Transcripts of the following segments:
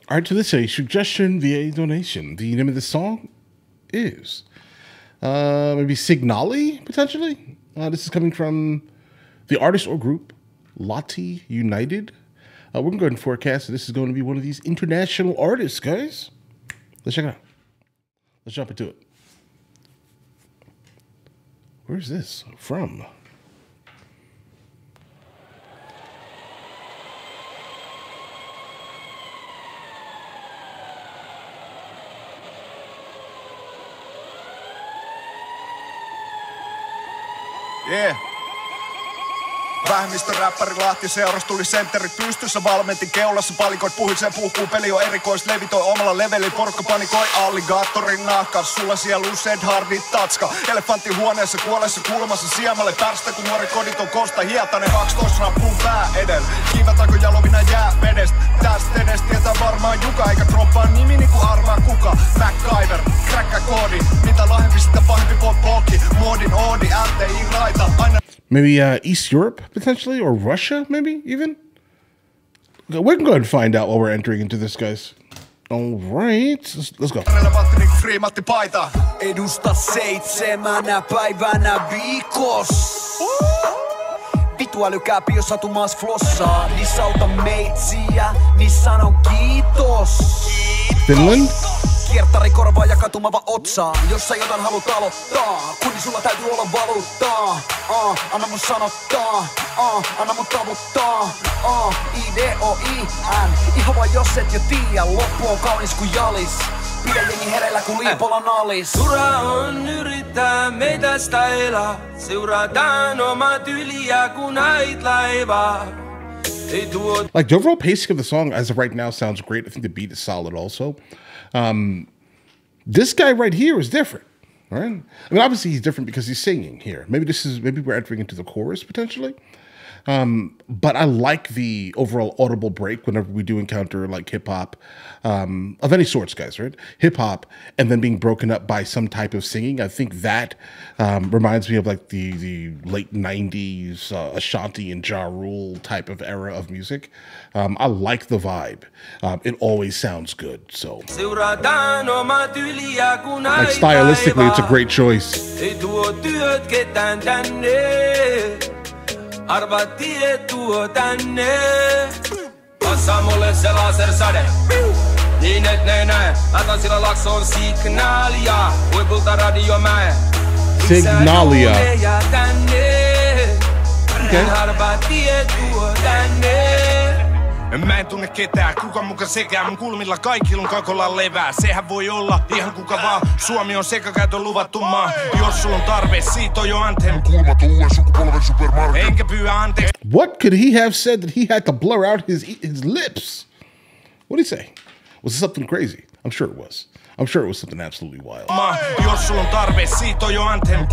All right, so this is a suggestion via donation. The name of the song is maybe Signali, potentially. This is coming from the artist or group Lottie United. We're going to go ahead and forecast that this is going to be one of these international artists, guys. Let's check it out. Let's jump into it. Where's this from? Yeah. Vähemmistöräppäri Lahti seuras tuli sentterit pystyssä, valmentin keulassa, palikoit puhiseen puhkuun, peli on erikois, levitoi omalla levelin, porukka panikoi, alligaattorin nahka, sulla siellä usein hardit tatska, elefantti huoneessa kuolessa kulmassa, siemalle pärstä, kun nuori koditon kosta, hietainen 12 rappuun pää edellä, kiivätako jalovina jää vedestä, tästä edes tietää varmaan Juka, eikä droppaa nimi niinku arvaa kuka, MacGyver, kräkkä koodi, mitä lahempi sitä pahempi pop-blokki, muodin oodi, LTI raita, aina. Maybe East Europe, potentially, or Russia, maybe, even? We can go ahead and find out while we're entering into this, guys. All right, let's go. Relevantti niinku Freematti paita. Edusta 7 päivänä viikossa. Vitu älykääpi, jos satumaas flossaa. Disauta meitsiä, niin sanon kiitos. Finland? Kiertari korvaa ja katumava otsaa. Jos sä jotain haluut aloittaa, kunni sulla täytyy olla valuuttaa. Anna mun sanottaa, anna mun tavuttaa. IDOIN, ihan vaan jos et jo tiiä, loppu on kaunis kuin jalis. Pidä jengi hereillä kuin liipolla nalis. Ura on yrittää meitä stailaa. Seurataan omaa tyyliä kun ait laivaa. Like, the overall pacing of the song as of right now sounds great. I think the beat is solid also. This guy right here is different, right? I mean, obviously he's different because he's singing here. Maybe we're entering into the chorus potentially. But I like the overall audible break whenever we do encounter like hip hop of any sorts, guys, right? Hip hop and then being broken up by some type of singing. I think that reminds me of like the late 90s Ashanti and Ja Rule type of era of music. I like the vibe. It always sounds good. So, like, stylistically, it's a great choice. Arvatti et tuo tänne. Passa mulle se lasersäde. Niin et ne näe. Laitan sillä laksoon signaalia. Huipulta radiomäe. Signalia. Okay. Arvatti et tuo tänne. Mä en tunne ketään, kuka muka sekään, mun kulmilla kaikilla on kakolla levää. Sehän voi olla ihan kuka vaan, Suomi on sekakäytön luvattu maa. Jos sulla on tarve, siitä on jo anthem. Enkä pyydä anteeksi. What could he have said that he had to blur out his lips? What did he say? Was it something crazy? I'm sure it was. I'm sure it was something absolutely wild. Jos sulla on tarve, siitä on jo anthem.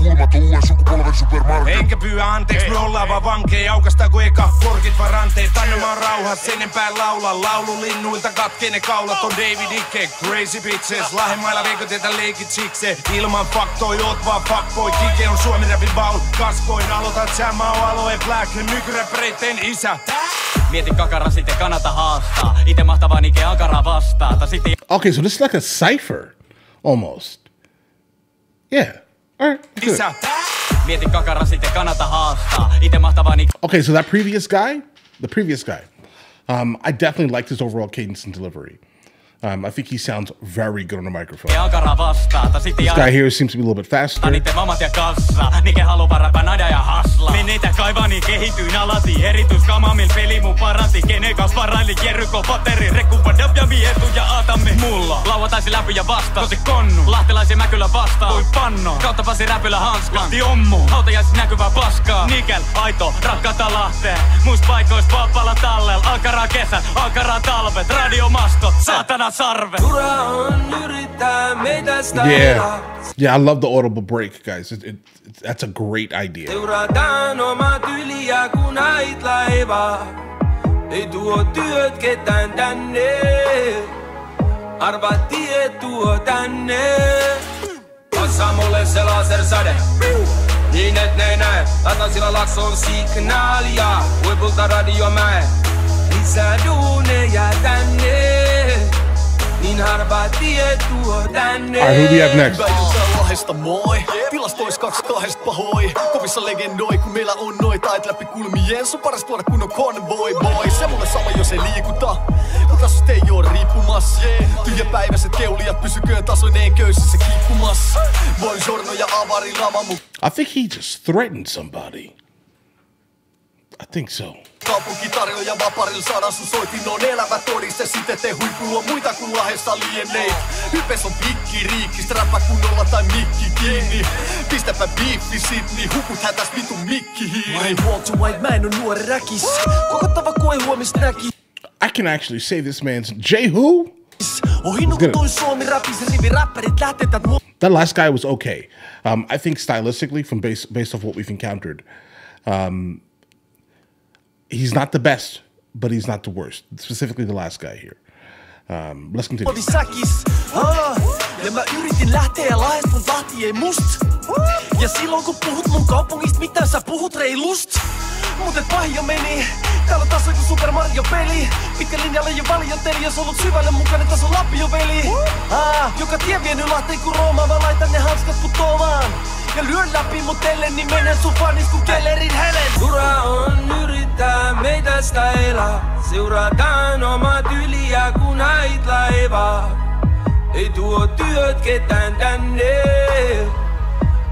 Enkä pyydä anteeksi, me ollaan vaan vankeja. Aukastaako eka korkit varanteet? Anna maan rauhat, sen enempää laula. Laululinnuilta katkee ne kaulat on David Icke. Crazy bitches, Lahemailla veikotetaan leikit sikse. Ilman faktoi, oot vaan fuckboy. Kike on Suomen rapin baul, kaskoin. Aloitat sä, mä oon Aloe Black, nykyräppäreitten isä. Mietin kakara, sitten kannata haastaa. Ite mahtavaa Nike Ankara vastaata. Okay, so this is like a cipher, almost. Yeah. All right. Isä. Mietin kakara, sitten kannata haastaa. Ite mahtavaa Nike. Okay, so that previous guy, I definitely liked his overall cadence and delivery. I think he sounds very good on the microphone. This guy here seems to be a little bit faster. Yeah, I love the audible break, guys. That's a great idea. Niin et ne näe, laitan sillä laksoon signaalia. Huipulta radiomäe. Lisää duuneja tänne. harva tie tuo tänne. All right, who do we have next? Väitetään Lahdesta moi, tilastois 2 pahoi. Kovissa legendoi, kun meillä on noita ait läpi kulmien. Sun paras tuoda kunnon konvoi, boy. Se mulle sama, jos ei liikuta, kun tasosta ei oo riippumas. Tyhjäpäiväiset keulijat pysyköön tasoineen köysissä kiikkumas. Buongiorno ja avari lama I think he just threatened somebody. I think so. Kaupunki tarjoaa vaparilla saadaan sun soitin elävä todiste. Sitten te huipulla muita kun Lahdesta lienee. Hypes on pikki riikki, strappa kunnolla tai mikki kiinni. Pistäpä biiffi sit, niin hukut hätäs vitun mikki hiiri. Mä walk to white, mä en oo nuori räkis. Kokottava kuin huomis näki. I can actually say this man's J-Who? That last guy was okay. I think stylistically, from based off what we've encountered, he's not the best, but he's not the worst. Specifically, the last guy here. Let's continue. Ja mä yritin lähteä Lahdesta, mut Lahti ei must. Ja silloin kun puhut mun kaupungista, mitä sä puhut reilust? Mut et pahjo meni, täällä taso kuin Super Mario peli. Pitkä linjalle jo valjotteli, jos ollut syvälle mukainen taso Lapio veli. Joka tie vienyt Lahteen kun Roomaan, mä laitan ne hanskat putoamaan. Ja lyön läpi mut ellen, niin menen sun fanis kun kellerin helen. Ura on yrittää meitä stailaa. Seurataan omat yliä kun hait laivaa. Ei tuo työt ketään tänne.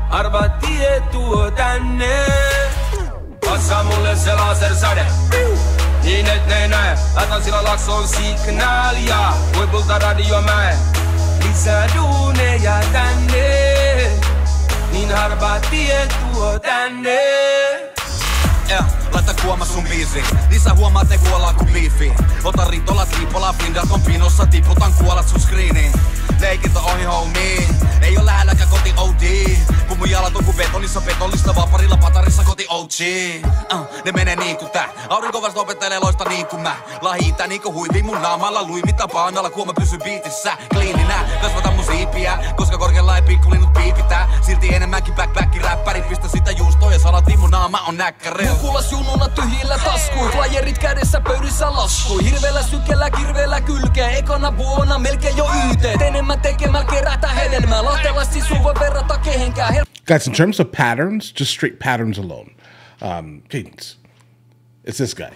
Arva tie tuo tänne. Passa mulle se lasersäde, niin et ne näe. Laitan sillä lakson signaalia, huipulta radiomäe. Lisää duuneja tänne, niin harva tie tuo tänne. Laita kuoma sun biisi, lisää huomaat ne kuollaan kun biifi. Ota rintolat liipola, Findarton pinossa, tiputan kuolat sun screeniin. Leikintä ohi homie, ei oo lähelläkään koti OD. Kun mun jalat on ku betonissa, petollista vaparilla patarissa koti OG. Ne menee niin kuin tää, aurinko vasta opettelee loista niin kuin mä. Lahiitää niinku huivi mun naamalla, luimita paanalla, kuoma pysy biitissä. Kliininä, kasvata mun siipiä, koska korkealla ei pikkulinnut piipitää. Silti enemmänkin backpacki räppäri, pistä sitä juustoa ja salatiin mun naama on näkkärillä. Kuulas jununa tyhjillä taskuin, flajerit kädessä pöydissä laskui. Hirveellä sykellä, kirveellä kylkeä, ekana vuonna melkein jo YT. Enemmän tekemällä kerätä hedelmää, lahtelasti sun voi verrata kehenkään. Guys, in terms of patterns, just straight patterns alone. Cadence. It's this guy.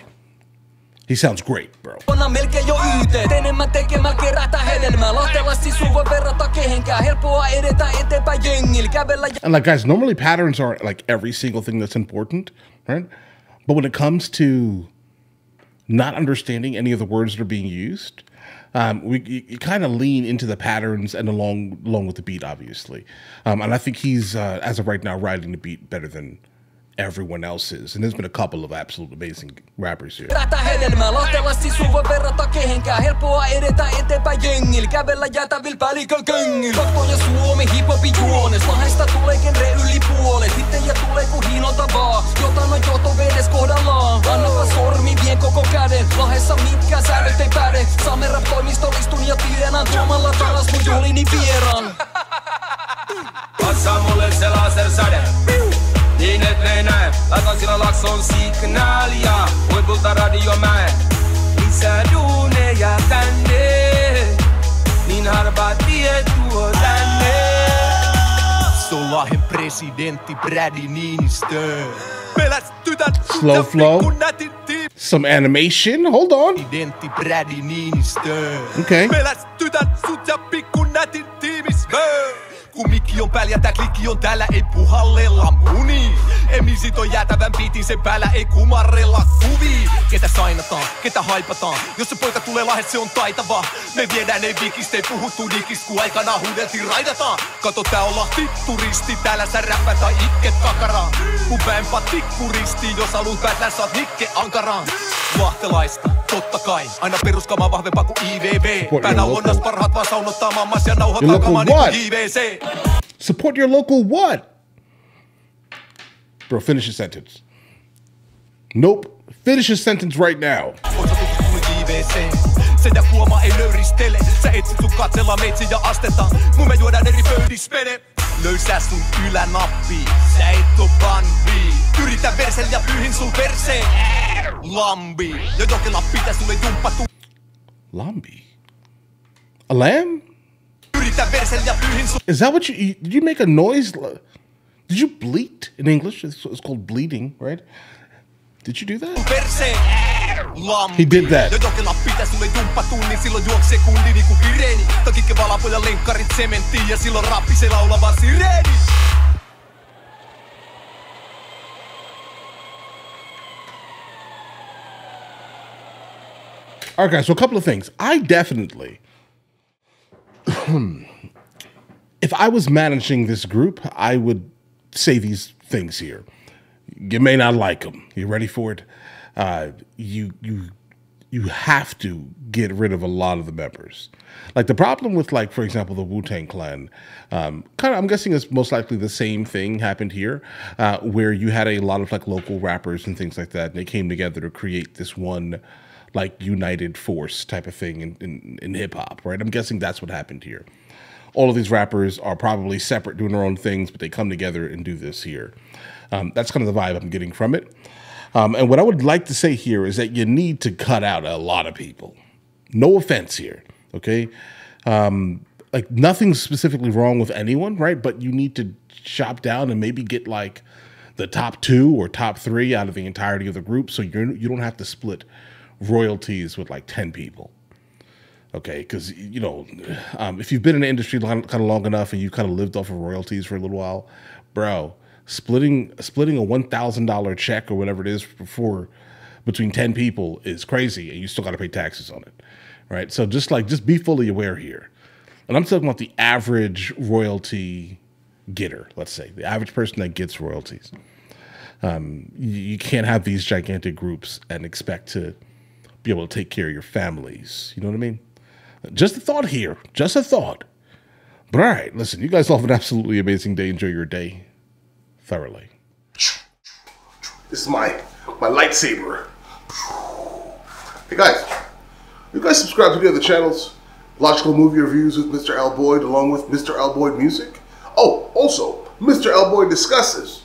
He sounds great, bro. Melkein jo YT. Enemmän tekemällä kerätä hedelmää, lahtelasti sun voi verrata kehenkään. Helppoa edetä eteenpäin jengillä, kävellä. And like, guys, normally patterns aren't like every single thing that's important, right? But when it comes to not understanding any of the words that are being used, you kind of lean into the patterns and along with the beat, obviously. And I think he's, as of right now, riding the beat better than everyone else is. And there's been a couple of absolute amazing rappers here. Kerätä hedelmää, lahtelasti sun voi verrata kehenkään. Helppoa edetä eteenpäin jengillä, kävellä jäätävillä päliköllä köngillä. Kakko ja Suomi hiphopin juones, Lahdesta tulee genre yli puolet. Hittejä tulee kun hiinolta vaan, jotain on joto vedes kohdallaan. Annapa sormi, vien koko käden, Lahdessa mitkään säännöt ei päde. Saamme rap-toimistolistun ja tiedän tuomalla taas mun juhlini vieraan. Passa mulle se lasersäde, niin et ne näe. Laitan sillä lakson signaalia, huipulta radiomäe. Lisää duuneja tänne, niin harva tie tuo tänne. Lahden presidentti Brady Niinistö. Slow flow. Some animation. Hold on. Presidentti Brady Niinistö. Okay. Pelästytät sut ja pikku nätin tiimis. Kun mikki on päällä ja tää klikki on täällä, ei puhallella muni. Emisit on jäätävän biitin, sen päällä ei kumarrella kuvi. Ketä sainataan, ketä haipataan, jos se poika tulee Lahdet, se on taitava. Me viedään ei vikistä, ei puhuttu digistä, kun aikanaan huudeltiin raidataan. Kato tää on Lahti turisti, täällä sä räppät tai itket kakaraan. Kun päänpä tikkuristi, jos haluut päätään saat Nikke Ankaraan. Lahtelaista, totta kai, aina peruskamaa vahvempaa kuin IVV. Päänauhonnas parhaat vaan saunottaa mammas ja nauhoittaa kamaa niin kuin JVC. Support your local what? Bro, finish your sentence. Nope. Finish your sentence right now. Sen ja kuoma ei löyristele. Sä etsit sun katsella meitsi ja astetta. Mun me juodaan eri pöydis vene. Löysää sun ylänappi. Sä et oo Bambi. Yritä versel ja pyyhin sun verseen. Lambi. Ja jokella pitää sulle jumppatu. Lambi? A lamb? Is that what did you make a noise? Did you bleat in English? It's called bleeding, right? Did you do that? He did that. All right, guys, so a couple of things. I definitely, if I was managing this group, I would say these things here. You may not like them. You ready for it? You have to get rid of a lot of the members. Like the problem with, like, for example, the Wu-Tang Clan, I'm guessing it's most likely the same thing happened here, where you had a lot of like local rappers and things like that, and they came together to create this one like united force type of thing in hip hop, right? I'm guessing that's what happened here. All of these rappers are probably separate, doing their own things, but they come together and do this here. That's kind of the vibe I'm getting from it. And what I would like to say here is that you need to cut out a lot of people. No offense here, okay? Like nothing's specifically wrong with anyone, right? But you need to chop down and maybe get like the top 2 or top 3 out of the entirety of the group, so you don't have to split royalties with like 10 people. Okay, because, you know, if you've been in the industry kind of long enough and you kind of lived off of royalties for a little while, bro, splitting a $1,000 check or whatever it is for between 10 people is crazy, and you still got to pay taxes on it, right? So just be fully aware here. And I'm talking about the average royalty getter, let's say, the average person that gets royalties. You can't have these gigantic groups and expect to be able to take care of your families. You know what I mean? Just a thought here. Just a thought. But all right, listen, you guys all have an absolutely amazing day. Enjoy your day thoroughly. This is my lightsaber. Hey guys, you guys subscribe to the other channels? Logical Movie Reviews with Mr. L. Boyd, along with Mr. L. Boyd Music. Oh, also, Mr. L. Boyd Discusses.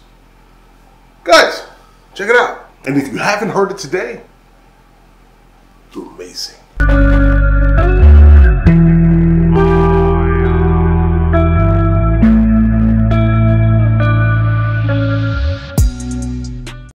Guys, check it out. And if you haven't heard it today, you're amazing.